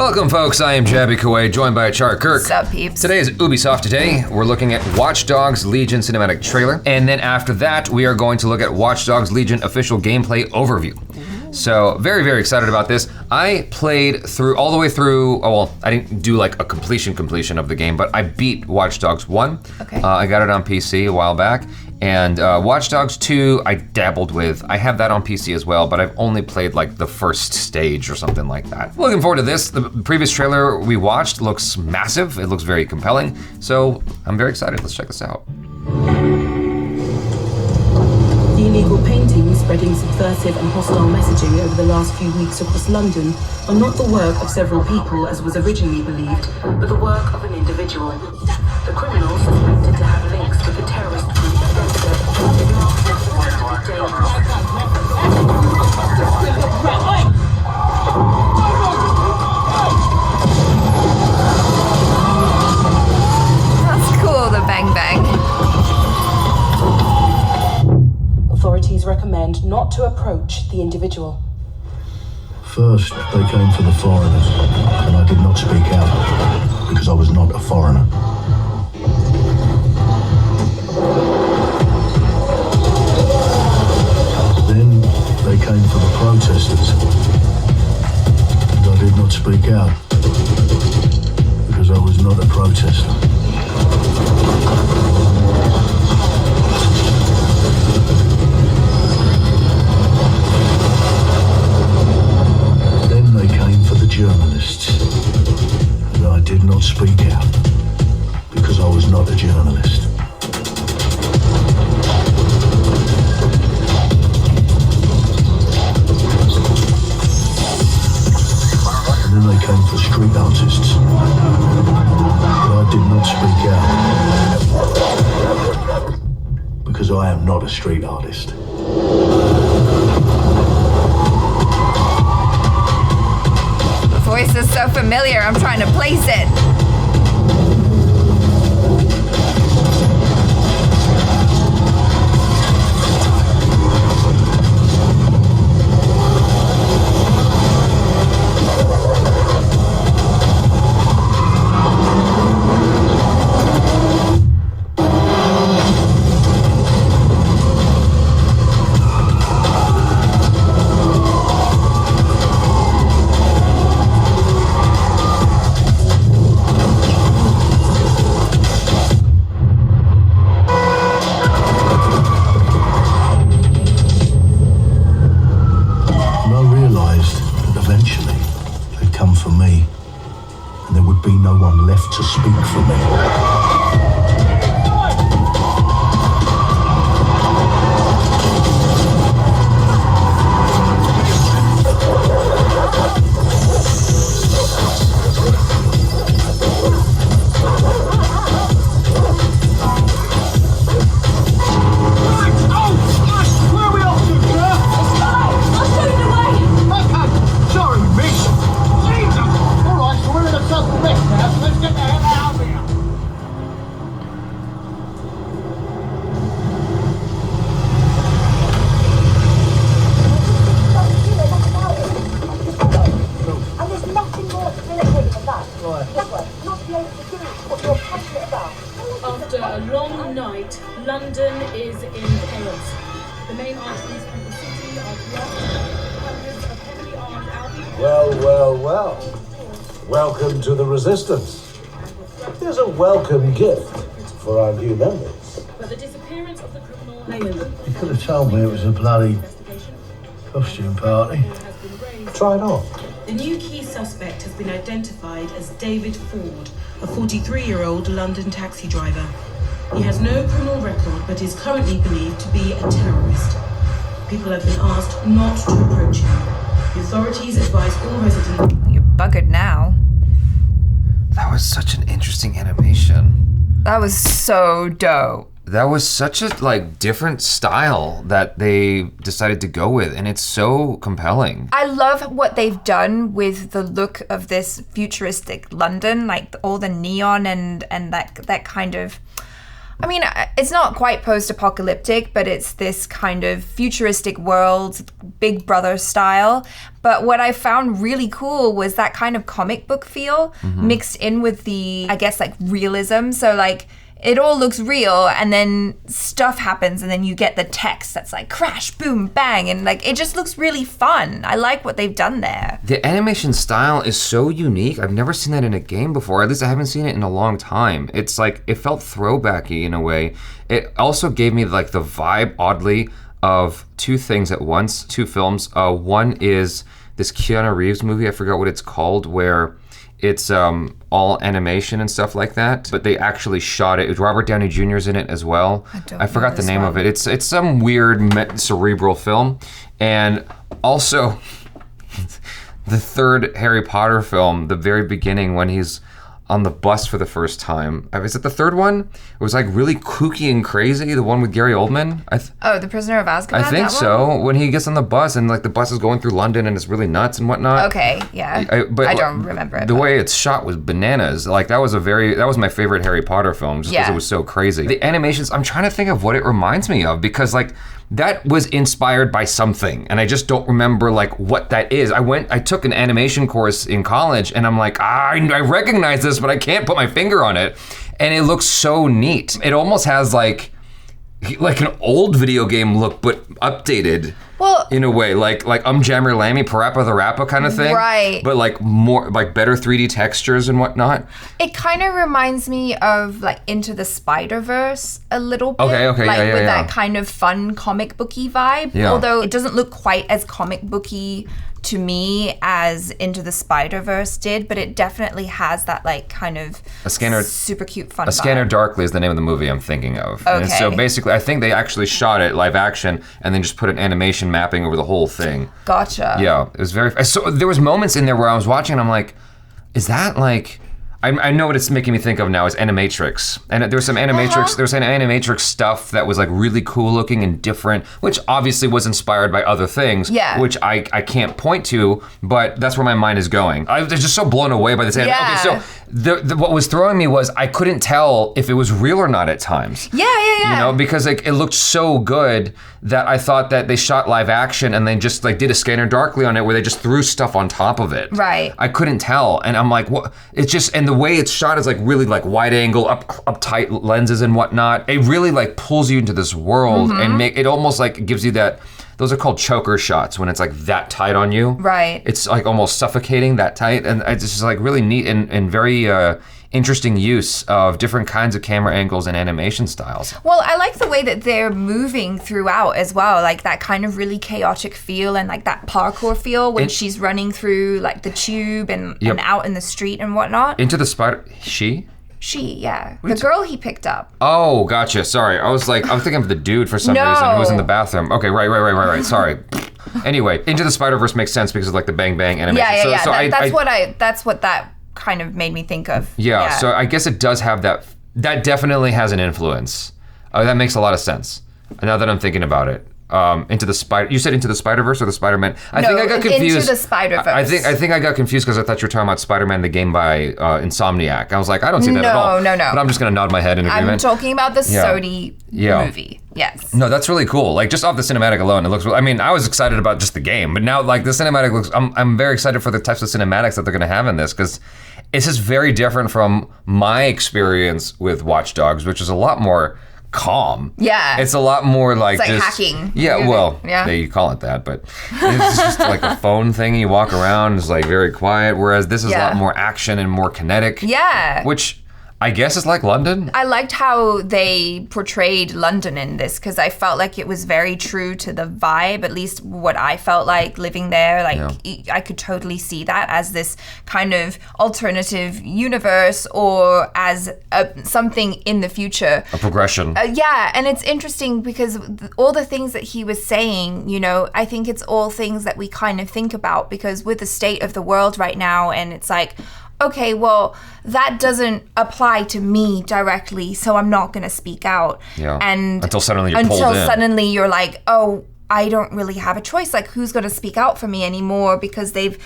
Welcome, folks. I am Jaby Koay, joined by ACHARA KIRK. What's up, peeps? Today is Ubisoft Today. We're looking at Watch Dogs Legion cinematic trailer, and then after that, we are going to look at Watch Dogs Legion official gameplay overview. So very, very excited about this. I played through all the way through. Oh well, I didn't do like a completion of the game, but I beat Watch Dogs 1. Okay. I got it on PC a while back. And Watch Dogs 2, I dabbled with. I have that on PC as well, but I've only played like the first stage or something like that. Looking forward to this. The previous trailer we watched looks massive. It looks very compelling. So I'm very excited. Let's check this out. The illegal paintings spreading subversive and hostile messaging over the last few weeks across London are not the work of several people as was originally believed, but the work of an individual. The criminal suspected to have links with the terrorist group That's cool, the bang bang. Authorities recommend not to approach the individual. First, they came for the foreigners, and I did not speak out, because I was not a foreigner. Then, they came for the protesters, and I did not speak out, because I was not a protester. Journalists, and I did not speak out because I was not a journalist. And then they came for street artists, but I did not speak out because I am not a street artist. Voice is so familiar, I'm trying to place it. To speak for me. After a long night, London is in chaos. The main arteries through the city are blocked. Hundreds of heavily armed outfits. Well. Welcome to the Resistance. Here's a welcome gift for our new members. But the disappearance of the criminal You could have told me it was a bloody costume party. Try it on. The new key suspect has been identified as David Ford, a 43-year-old London taxi driver. He has no criminal record, but is currently believed to be a terrorist. People have been asked not to approach him. The authorities advise all residents... You're buggered now. That was such an interesting animation. That was so dope. That was such a different style that they decided to go with, and it's so compelling. I love what they've done with the look of this futuristic London, like all the neon and that kind of, I mean, it's not quite post-apocalyptic, but it's this kind of futuristic world, Big Brother style. But what I found really cool was that kind of comic book feel mixed in with the, I guess, like realism. So like, it all looks real, and then stuff happens, and then you get the text that's like crash, boom, bang, and like it just looks really fun. I like what they've done there. The animation style is so unique. I've never seen that in a game before. At least I haven't seen it in a long time. It's like, it felt throwbacky in a way. It also gave me like the vibe, oddly, of two things at once, two films. One is this Keanu Reeves movie, I forgot what it's called, where it's all animation and stuff like that, but they actually shot it. Robert Downey Jr.'s in it as well. I forgot the name of it. It's some weird cerebral film. And also, the third Harry Potter film, the very beginning when he's on the bus for the first time. Is it the third one? It was like really kooky and crazy, the one with Gary Oldman. The Prisoner of Azkaban? I think so. When he gets on the bus and like the bus is going through London and it's really nuts and whatnot. Okay, yeah. I don't remember it. The way it's shot was bananas. Like that was my favorite Harry Potter film just because it was so crazy. The animations, I'm trying to think of what it reminds me of, because like that was inspired by something, and I just don't remember like what that is. I took an animation course in college, and I'm like, I recognize this, but I can't put my finger on it. And it looks so neat. It almost has like an old video game look, but updated. Well, in a way, like Jammer Lammy, Parappa the Rappa kind of thing. Right. But like more, like better 3D textures and whatnot. It kind of reminds me of like Into the Spider-Verse a little bit. Okay, like with that kind of fun comic booky vibe. Yeah. Although it doesn't look quite as comic booky to me as Into the Spider-Verse did, but it definitely has that like kind of super cute fun vibe. Scanner Darkly is the name of the movie I'm thinking of. Okay. And so basically, I think they actually shot it live action and then just put an animation mapping over the whole thing. Gotcha. Yeah, it was very, so there was moments in there where I was watching and I'm like, is that like, I know what it's making me think of now is Animatrix. And there was some Animatrix, there was an Animatrix stuff that was like really cool looking and different, which obviously was inspired by other things, which I can't point to, but that's where my mind is going. I was just so blown away by this anime. Okay, so what was throwing me was I couldn't tell if it was real or not at times. Yeah. You know, because like it looked so good that I thought that they shot live action and then just like did a Scanner Darkly on it where they just threw stuff on top of it. Right. I couldn't tell, and I'm like, what? It's just, and the way it's shot is like really like wide angle, up tight lenses and whatnot. It really like pulls you into this world and it almost like gives you that. Those are called choker shots when it's like that tight on you. Right. It's like almost suffocating that tight, and it's just like really neat and very interesting use of different kinds of camera angles and animation styles. Well, I like the way that they're moving throughout as well, like that kind of really chaotic feel and like that parkour feel when she's running through like the tube and out in the street and whatnot. Into the Spider, the girl he picked up. Oh, gotcha. Sorry, I was thinking of the dude for some reason who was in the bathroom. Okay, right. Sorry. Anyway, Into the Spider-Verse makes sense because of like the bang bang animation. That's what that kind of made me think of. Yeah, so I guess it does have that. That definitely has an influence. That makes a lot of sense. Now that I'm thinking about it. You said Into the Spider-Verse or the Spider-Man? I think I got confused. Into the Spider-Verse. I think I got confused because I thought you were talking about Spider-Man the game by Insomniac. I was like, I don't see that at all. No. But I'm just gonna nod my head in agreement. I'm talking about the Sony movie. Yes. No, that's really cool. Like just off the cinematic alone, it looks. I mean, I was excited about just the game, but now like the cinematic looks. I'm very excited for the types of cinematics that they're gonna have in this because it's just very different from my experience with Watch Dogs, which is a lot more calm. Yeah. It's a lot more like it's just hacking. Yeah, well, you call it that, but it's just like a phone thing. You walk around, it's like very quiet, whereas this is a lot more action and more kinetic. Yeah. Which I guess it's like London. I liked how they portrayed London in this because I felt like it was very true to the vibe, at least what I felt like living there. Like I could totally see that as this kind of alternative universe or as something in the future. A progression. And it's interesting because all the things that he was saying, you know, I think it's all things that we kind of think about because with the state of the world right now, and it's like, okay, well, that doesn't apply to me directly, so I'm not going to speak out. Yeah. And until suddenly you're like, oh, I don't really have a choice. Like, who's going to speak out for me anymore? Because they've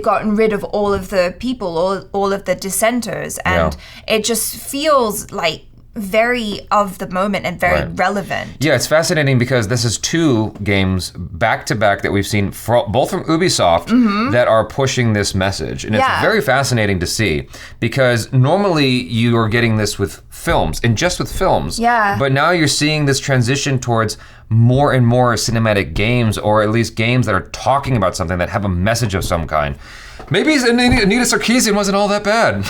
gotten rid of all of the people, all of the dissenters, and it just feels like very of the moment and very relevant. Yeah, it's fascinating because this is 2 games back to back that we've seen both from Ubisoft that are pushing this message. And it's very fascinating to see because normally you are getting this with films and just with films. Yeah. But now you're seeing this transition towards more and more cinematic games, or at least games that are talking about something that have a message of some kind. Maybe Anita Sarkeesian wasn't all that bad.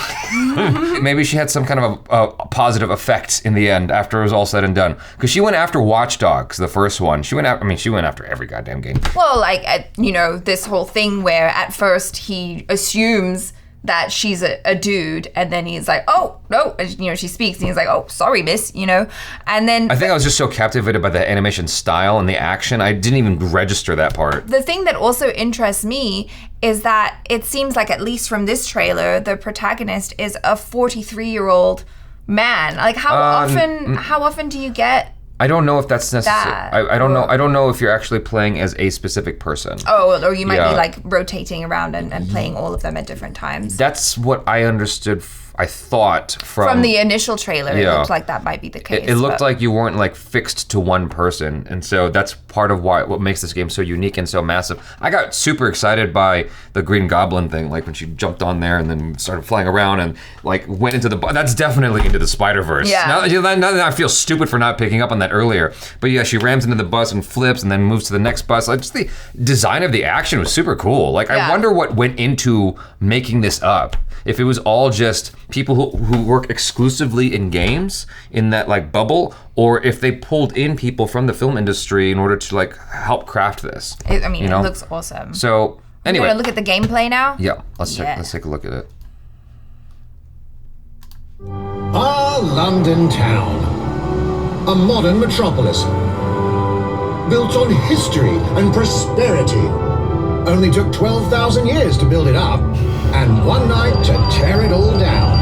Maybe she had some kind of a positive effect in the end after it was all said and done. Because she went after Watch Dogs, the first one. She went after every goddamn game. Well, like, this whole thing where at first he assumes that she's a dude, and then he's like, oh, no, she speaks, and he's like, oh, sorry, miss, and then... I think I was just so captivated by the animation style and the action, I didn't even register that part. The thing that also interests me is that it seems like, at least from this trailer, the protagonist is a 43-year-old man. Like, how often do you get... I don't know if that's necessary. I don't know. I don't know if you're actually playing as a specific person. Oh, or you might be like rotating around and playing all of them at different times. That's what I understood. I thought from the initial trailer, it looked like that might be the case. It looked like you weren't like fixed to one person, and so that's part of what makes this game so unique and so massive. I got super excited by the Green Goblin thing, like when she jumped on there and then started flying around and like went into the. That's definitely into the Spider-Verse. Yeah. Now that I feel stupid for not picking up on that earlier, but yeah, she rams into the bus and flips and then moves to the next bus. Like just the design of the action was super cool. Like I wonder what went into making this up. If it was all just people who work exclusively in games in that like bubble, or if they pulled in people from the film industry in order to like help craft this. It looks awesome. So anyway, you want to look at the gameplay now? Yeah, let's take a look at it. Our London town, a modern metropolis, built on history and prosperity. Only took 12,000 years to build it up, and one night to tear it all down.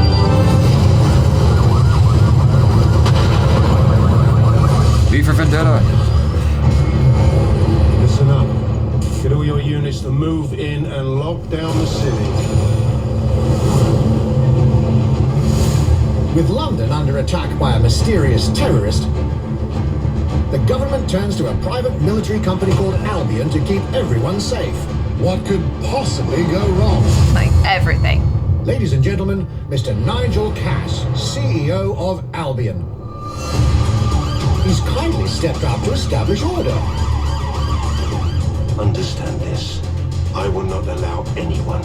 V for Vendetta. Listen up. Get all your units to move in and lock down the city. With London under attack by a mysterious terrorist, the government turns to a private military company called Albion to keep everyone safe. What could possibly go wrong? Like everything. Ladies and gentlemen, Mr. Nigel Cass, CEO of Albion. He's kindly stepped up to establish order. Understand this. I will not allow anyone,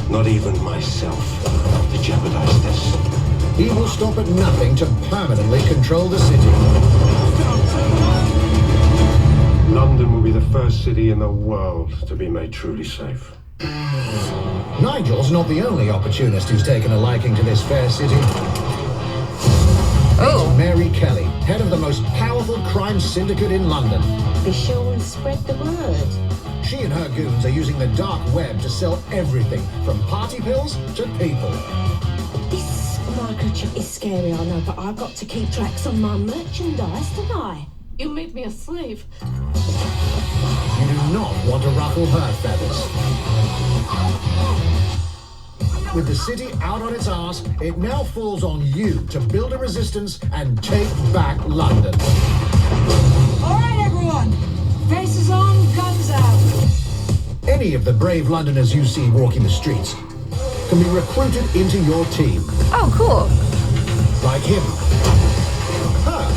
not even myself, to jeopardize this. He will stop at nothing to permanently control the city. London will be the first city in the world to be made truly safe. Nigel's not the only opportunist who's taken a liking to this fair city. Oh. Mary Kelly, head of the most powerful crime syndicate in London. Be sure and spread the word. She and her goons are using the dark web to sell everything from party pills to people. This microchip is scary, I know, but I've got to keep tracks on my merchandise, don't I? You made me a slave. You do not want to ruffle her feathers. With the city out on its arse, it now falls on you to build a resistance and take back London. All right, everyone. Faces on, guns out. Any of the brave Londoners you see walking the streets can be recruited into your team. Oh, cool. Like him. Her.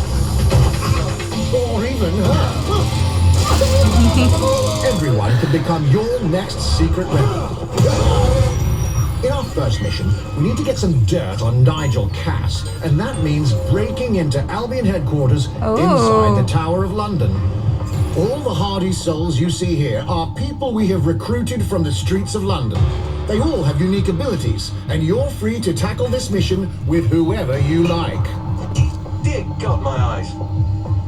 Or even her. Everyone can become your next secret rebel. In our first mission, we need to get some dirt on Nigel Cass, and that means breaking into Albion headquarters inside the Tower of London. All the hardy souls you see here are people we have recruited from the streets of London. They all have unique abilities, and you're free to tackle this mission with whoever you like. Dear God, my eyes.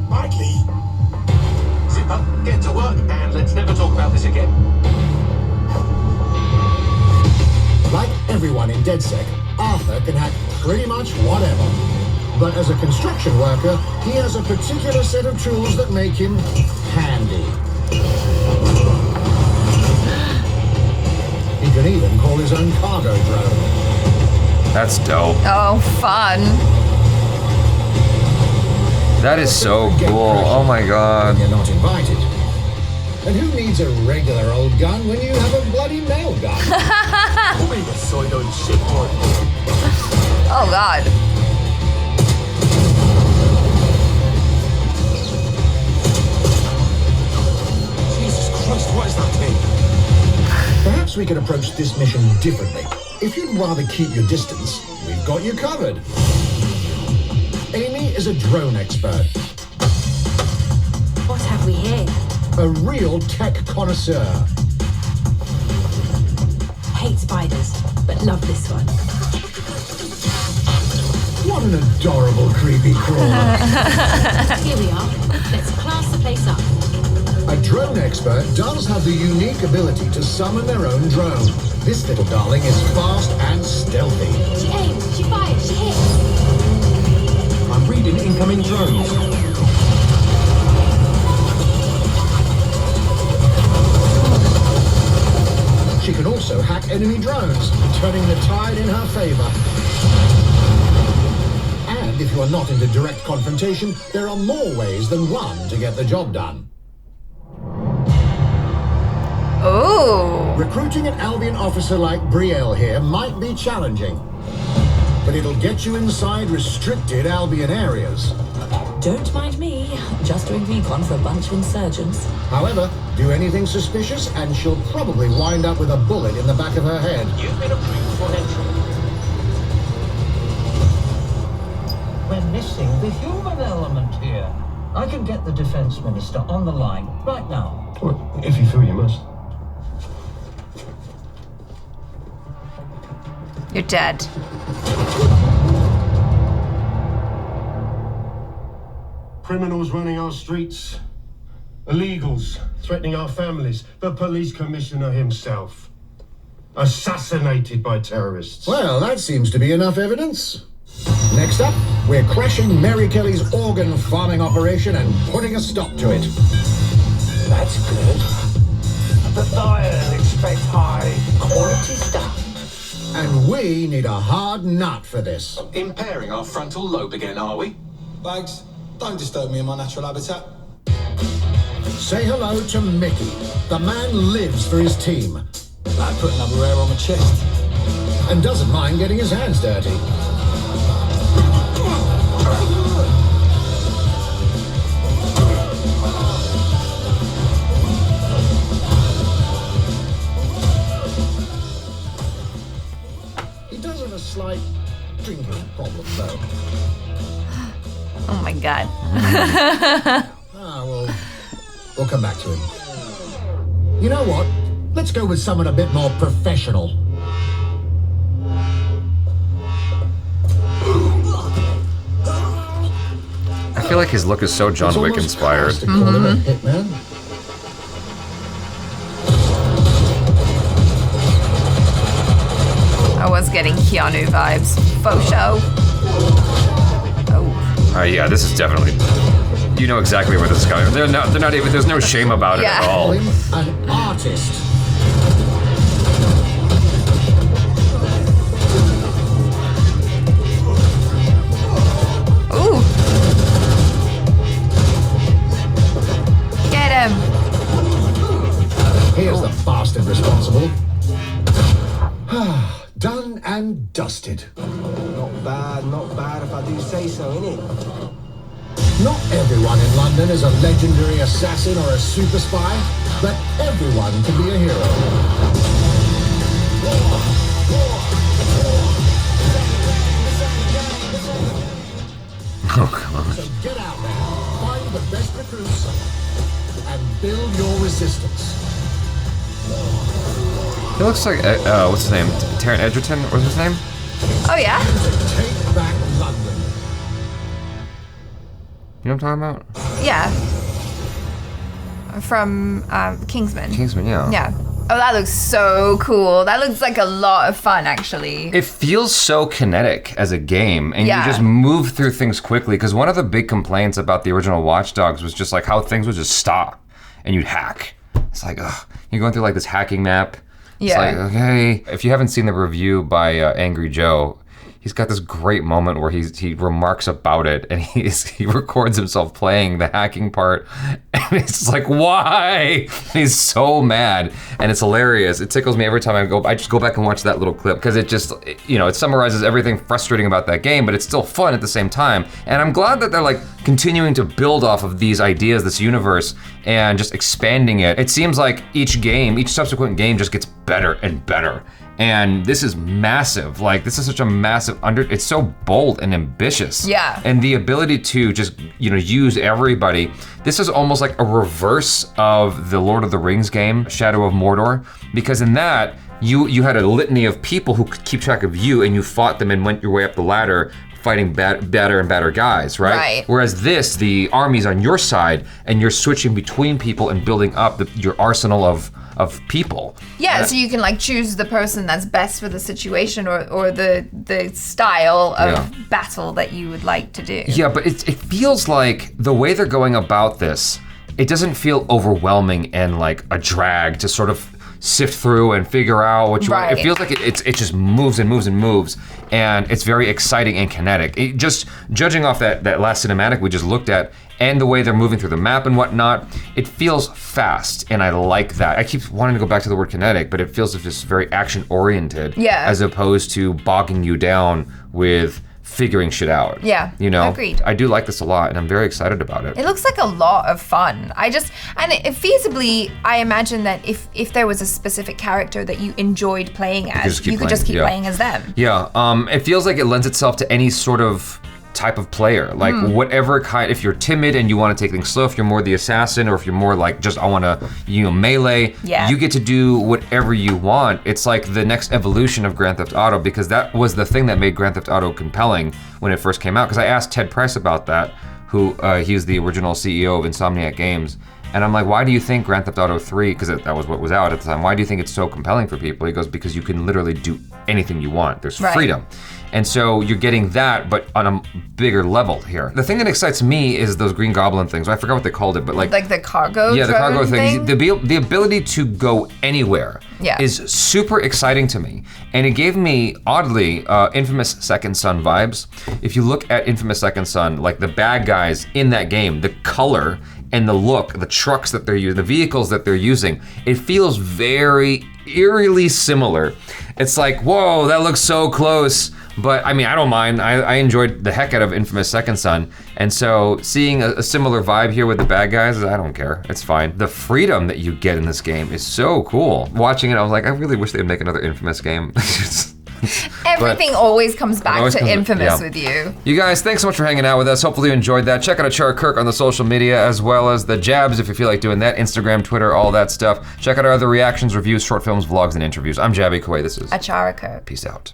Rightly. Zip up, get to work, and let's never talk about this again. Like everyone in DedSec, Arthur can hack pretty much whatever. But as a construction worker, he has a particular set of tools that make him handy. He can even call his own cargo drone. That's dope. Oh, fun. That is so cool. Oh my god. You're not invited. And who needs a regular old gun when you have a bloody nail gun? Oh god. Jesus Christ, what is that thing? Perhaps we can approach this mission differently. If you'd rather keep your distance, we've got you covered. Amy is a drone expert, What have we here? a real tech connoisseur. Hate spiders, but love this one. What an adorable creepy crawler. Here we are. Let's class the place up. A drone expert does have the unique ability to summon their own drone. This little darling is fast and stealthy. She aims, she fires, she hits. I'm reading incoming drones. She can also hack enemy drones, turning the tide in her favor. And if you are not into direct confrontation, there are more ways than one to get the job done. Oh. Recruiting an Albion officer like Brielle here might be challenging, but it'll get you inside restricted Albion areas. Don't mind me, just doing recon for a bunch of insurgents. However, do anything suspicious and she'll probably wind up with a bullet in the back of her head. You've been approved for entry. We're missing the human element here. I can get the Defense Minister on the line right now. Well, if you feel you must. You're dead. Criminals running our streets. Illegals threatening our families. The police commissioner himself. Assassinated by terrorists. Well, that seems to be enough evidence. Next up, we're crashing Mary Kelly's organ farming operation and putting a stop to it. That's good. The buyers expect high quality stuff. And we need a hard nut for this. Impairing our frontal lobe again, are we? Bags, don't disturb me in my natural habitat. Say hello to Mickey. The man lives for his team. Like putting another hair on my chest. And doesn't mind getting his hands dirty. He does have a slight drinking problem, though. Oh my god. We'll come back to him. You know what? Let's go with someone a bit more professional. I feel like his look is so John Wick inspired. To call him a hitman. I was getting Keanu vibes. Faux show. Oh. Yeah, this is definitely. You know exactly where this is going. They're not even. There's no shame about it at all. Call him an artist. Ooh. Get him. Here's the bastard responsible. Done and dusted. Not bad if I do say so, innit? Not everyone in London is a legendary assassin or a super spy, but everyone can be a hero. Oh god. So get out there, find the best recruits, and build your resistance. He looks like what's his name? Taron Egerton. What's his name? Oh yeah? To take back London. You know what I'm talking about? Yeah. From Kingsman. Kingsman, yeah. Yeah. Oh, that looks so cool. That looks like a lot of fun, actually. It feels so kinetic as a game, and Yeah. you just move through things quickly. Because one of the big complaints about the original Watch Dogs was just like how things would just stop, and you'd hack. It's like, ugh, you're going through like this hacking map. It's Yeah. like, okay. If you haven't seen the review by Angry Joe, he's got this great moment where he remarks about it, and he records himself playing the hacking part, and it's like, why? He's so mad, and it's hilarious. It tickles me every time I just go back and watch that little clip, because it just, it summarizes everything frustrating about that game, but it's still fun at the same time. And I'm glad that they're like continuing to build off of these ideas, this universe, and just expanding it. It seems like each subsequent game just gets better and better. And this is massive. Like, this is such a massive it's so bold and ambitious. Yeah. And the ability to just, use everybody. This is almost like a reverse of the Lord of the Rings game, Shadow of Mordor, because in that, you had a litany of people who could keep track of you, and you fought them and went your way up the ladder, fighting better and better guys, right? Right. Whereas this, the army's on your side, and you're switching between people and building up your arsenal of people. Yeah, so you can like choose the person that's best for the situation or the style of battle that you would like to do. Yeah, but it feels like the way they're going about this, it doesn't feel overwhelming and like a drag to sort of sift through and figure out what you want. It feels like it just moves and moves and moves, and it's very exciting and kinetic. Just judging off that last cinematic we just looked at, and the way they're moving through the map and whatnot, it feels fast, and I like that. I keep wanting to go back to the word kinetic, but it feels just very action-oriented, as opposed to bogging you down with figuring shit out. Yeah, agreed. I do like this a lot, and I'm very excited about it. It looks like a lot of fun. Feasibly, I imagine that if there was a specific character that you enjoyed playing as, you could just keep playing as them. Yeah, it feels like it lends itself to any sort of type of player, like whatever kind. If you're timid and you want to take things slow, if you're more the assassin, or if you're more like just I want to melee, you get to do whatever you want. It's like the next evolution of Grand Theft Auto, because that was the thing that made Grand Theft Auto compelling when it first came out. Because I asked Ted Price about that, who he's the original CEO of Insomniac Games. And I'm like, why do you think Grand Theft Auto 3, because that was what was out at the time, why do you think it's so compelling for people? He goes, because you can literally do anything you want. There's freedom. And so you're getting that, but on a bigger level here. The thing that excites me is those Green Goblin things. I forgot what they called it, but like the cargo the cargo thing. The ability to go anywhere is super exciting to me. And it gave me, oddly, Infamous Second Son vibes. If you look at Infamous Second Son, like the bad guys in that game, the color and the look, the trucks that they're using, the vehicles that they're using, it feels very eerily similar. It's like, whoa, that looks so close. But I mean, I don't mind. I enjoyed the heck out of Infamous Second Son. And so seeing a similar vibe here with the bad guys, I don't care. It's fine. The freedom that you get in this game is so cool. Watching it, I was like, I really wish they'd make another Infamous game. Everything always comes back to Infamous with you. You guys, thanks so much for hanging out with us. Hopefully you enjoyed that. Check out ACHARA KIRK on the social media, as well as the Jabs if you feel like doing that. Instagram, Twitter, all that stuff. Check out our other reactions, reviews, short films, vlogs, and interviews. I'm Jaby Koay. This is ACHARA KIRK. Peace out.